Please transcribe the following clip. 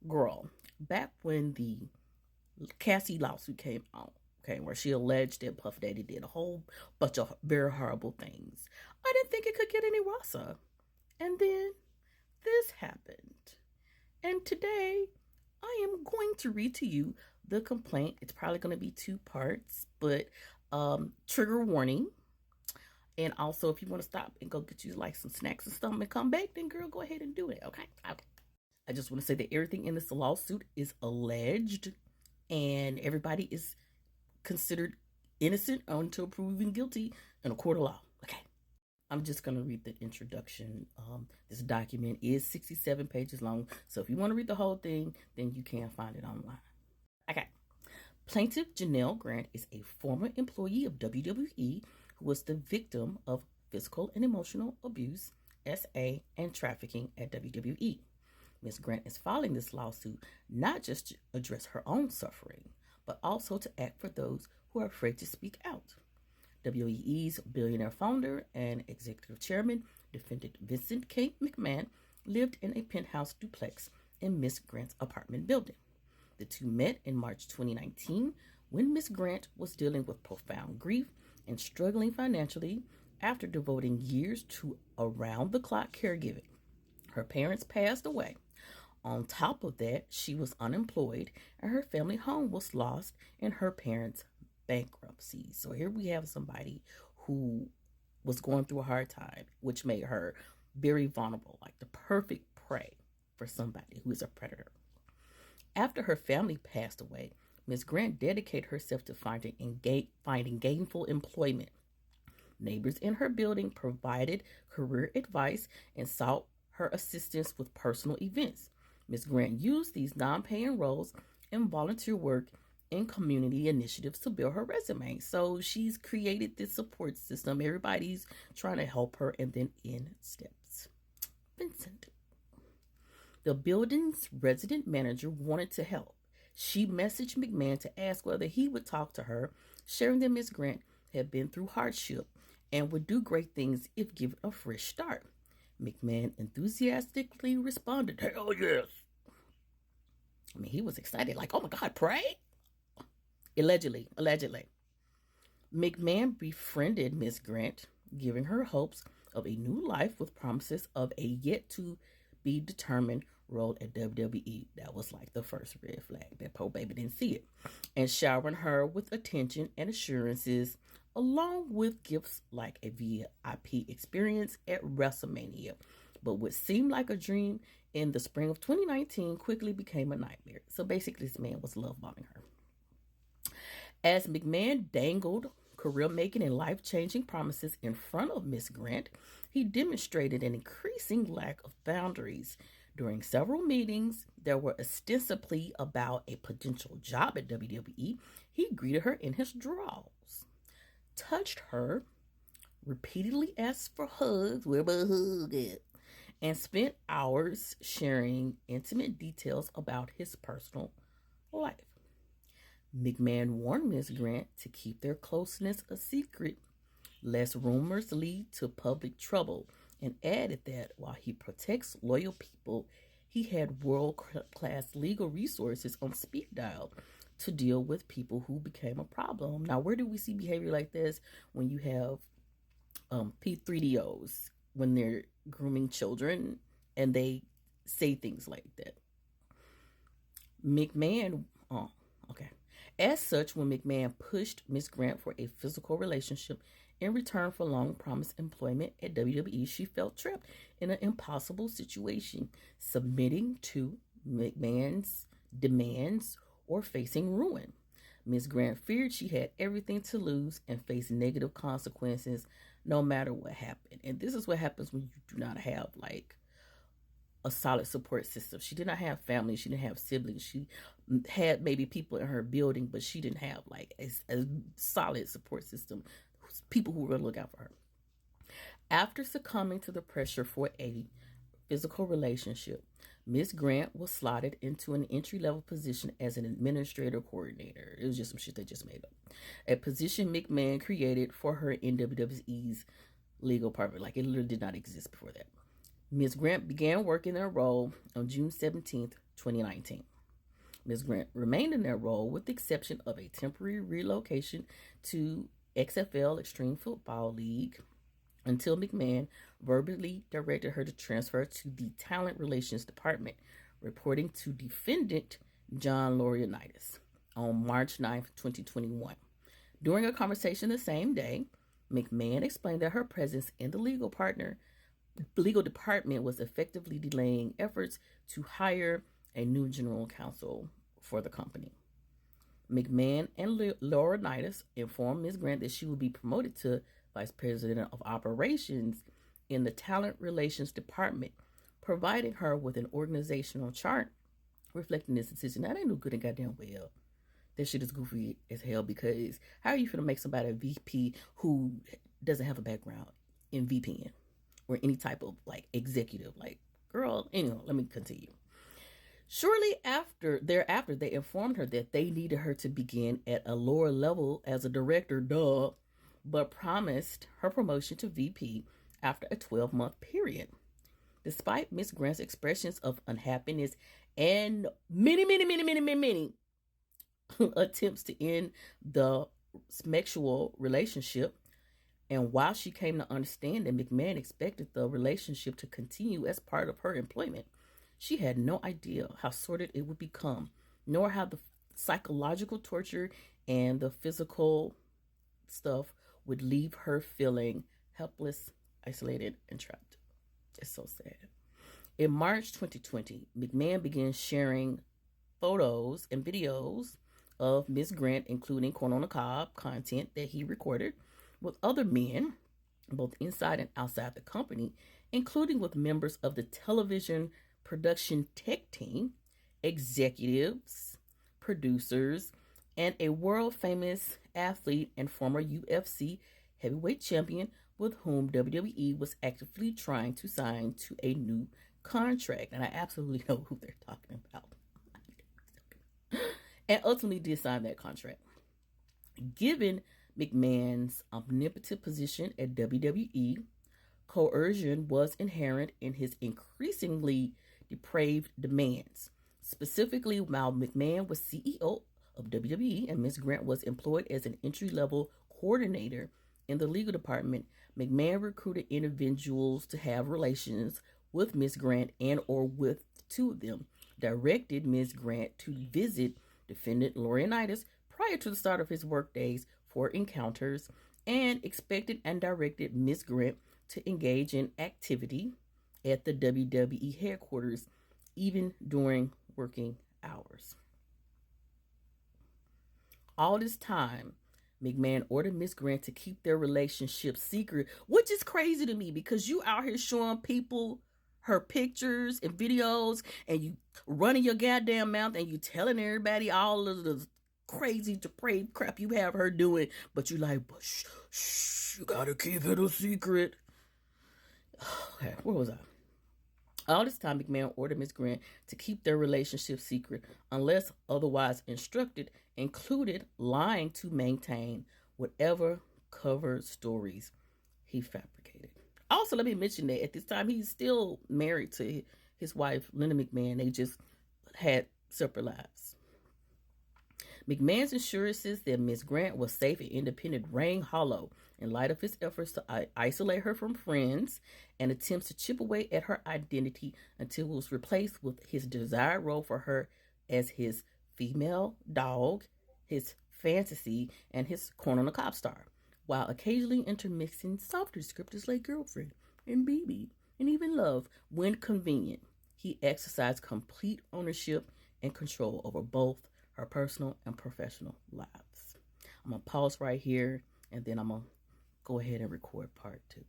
girl, back when the Cassie lawsuit came out, okay, where she alleged that Puff Daddy did a whole bunch of very horrible things, I didn't think it could get any worse. And then this happened. And today, I am going to read to you the complaint. It's probably going to be two parts, but trigger warning. And also, if you want to stop and go get you like some snacks and stuff and come back, then girl, go ahead and do it. Okay. I just want to say that everything in this lawsuit is alleged, and everybody is considered innocent until proven guilty in a court of law. Okay. I'm just going to read the introduction. This document is 67 pages long, so if you want to read the whole thing, then you can find it online. Okay. Plaintiff Janelle Grant is a former employee of WWE who was the victim of physical and emotional abuse, SA, and trafficking at WWE. Ms. Grant is filing this lawsuit not just to address her own suffering, but also to act for those who are afraid to speak out. WWE's billionaire founder and executive chairman, defendant Vincent K. McMahon, lived in a penthouse duplex in Ms. Grant's apartment building. The two met in March 2019 when Ms. Grant was dealing with profound grief and struggling financially after devoting years to around-the-clock caregiving. Her parents passed away. On top of that, she was unemployed and her family home was lost in her parents' bankruptcy. So here we have somebody who was going through a hard time, which made her very vulnerable, like the perfect prey for somebody who is a predator. After her family passed away, Ms. Grant dedicated herself to finding gainful employment. Neighbors in her building provided career advice and sought her assistance with personal events. Ms. Grant used these non-paying roles and volunteer work in community initiatives to build her resume. So she's created this support system. Everybody's trying to help her, and then in steps Vincent. The building's resident manager wanted to help. She messaged McMahon to ask whether he would talk to her, sharing that Ms. Grant had been through hardship and would do great things if given a fresh start. McMahon enthusiastically responded, "Hell yes." I mean, he was excited, like, oh my God, pray? Allegedly. McMahon befriended Ms. Grant, giving her hopes of a new life with promises of a yet-to-be-determined role at WWE. That was like the first red flag. That poor baby didn't see it. And showering her with attention and assurances, along with gifts like a VIP experience at WrestleMania. But what seemed like a dream in the spring of 2019 quickly became a nightmare. So basically, this man was love bombing her. As McMahon dangled career-making and life-changing promises in front of Ms. Grant, he demonstrated an increasing lack of boundaries. During several meetings that were ostensibly about a potential job at WWE, he greeted her in his drawers, touched her, repeatedly asked for hugs, where my hug at, and spent hours sharing intimate details about his personal life. McMahon warned Ms. Grant to keep their closeness a secret, lest rumors lead to public trouble, and added that while he protects loyal people, he had world-class legal resources on speed dial to deal with people who became a problem. Now, where do we see behavior like this? When you have P3DOs, when they're grooming children, and they say things like that. As such, when McMahon pushed Ms. Grant for a physical relationship in return for long-promised employment at WWE, she felt trapped in an impossible situation, submitting to McMahon's demands or facing ruin. Ms. Grant feared she had everything to lose and faced negative consequences no matter what happened. And this is what happens when you do not have like a solid support system. She did not have family. She didn't have siblings. She had maybe people in her building, but she didn't have like a solid support system, people who were going to look out for her. After succumbing to the pressure for a physical relationship, Ms. Grant was slotted into an entry-level position as an administrator coordinator. It was just some shit they just made up. A position McMahon created for her in WWE's legal department. Like, it literally did not exist before that. Ms. Grant began working in her role on June 17th, 2019. Ms. Grant remained in that role with the exception of a temporary relocation to XFL Extreme Football League until McMahon verbally directed her to transfer to the Talent Relations Department, reporting to defendant John Laurinaitis on March 9th, 2021. During a conversation the same day, McMahon explained that her presence in the legal department was effectively delaying efforts to hire a new general counsel for the company. McMahon and Laurinaitis informed Ms. Grant that she would be promoted to Vice President of Operations in the Talent Relations Department, providing her with an organizational chart reflecting this decision. Now, they knew good and goddamn well that shit is goofy as hell, because how are you going to make somebody a VP who doesn't have a background in VPN or any type of like executive? Like, girl, anyway, let me continue. Shortly thereafter, they informed her that they needed her to begin at a lower level as a director, but promised her promotion to VP after a 12-month period. Despite Miss Grant's expressions of unhappiness and many attempts to end the sexual relationship, and while she came to understand that McMahon expected the relationship to continue as part of her employment, she had no idea how sordid it would become, nor how the psychological torture and the physical stuff would leave her feeling helpless, isolated, and trapped. It's so sad. In March 2020, McMahon began sharing photos and videos of Ms. Grant, including corn on the cob content that he recorded with other men, both inside and outside the company, including with members of the television production tech team, executives, producers, and a world-famous athlete and former UFC heavyweight champion with whom WWE was actively trying to sign to a new contract. And I absolutely know who they're talking about. And ultimately did sign that contract. Given McMahon's omnipotent position at WWE, coercion was inherent in his increasingly depraved demands. Specifically, while McMahon was CEO of WWE and Ms. Grant was employed as an entry-level coordinator in the legal department, McMahon recruited individuals to have relations with Ms. Grant and or with two of them, directed Ms. Grant to visit defendant Laurinaitis prior to the start of his workdays for encounters, and expected and directed Ms. Grant to engage in activity at the WWE headquarters, even during working hours. All this time, McMahon ordered Ms. Grant to keep their relationship secret, which is crazy to me, because you out here showing people her pictures and videos, and you running your goddamn mouth, and you telling everybody all of the crazy, depraved crap you have her doing, but you like, but shh, you gotta keep it a secret. Okay, where was I? All this time, McMahon ordered Ms. Grant to keep their relationship secret unless otherwise instructed, included lying to maintain whatever cover stories he fabricated. Also, let me mention that at this time, he's still married to his wife, Linda McMahon. They just had separate lives. McMahon's assurances that Ms. Grant was safe and independent rang hollow in light of his efforts to isolate her from friends and attempts to chip away at her identity until it was replaced with his desired role for her as his female dog, his fantasy, and his corn on the cob star, while occasionally intermixing softer descriptors like girlfriend and BB and even love when convenient. He exercised complete ownership and control over both her personal and professional lives. I'm going to pause right here, and then I'm going to go ahead and record part 2.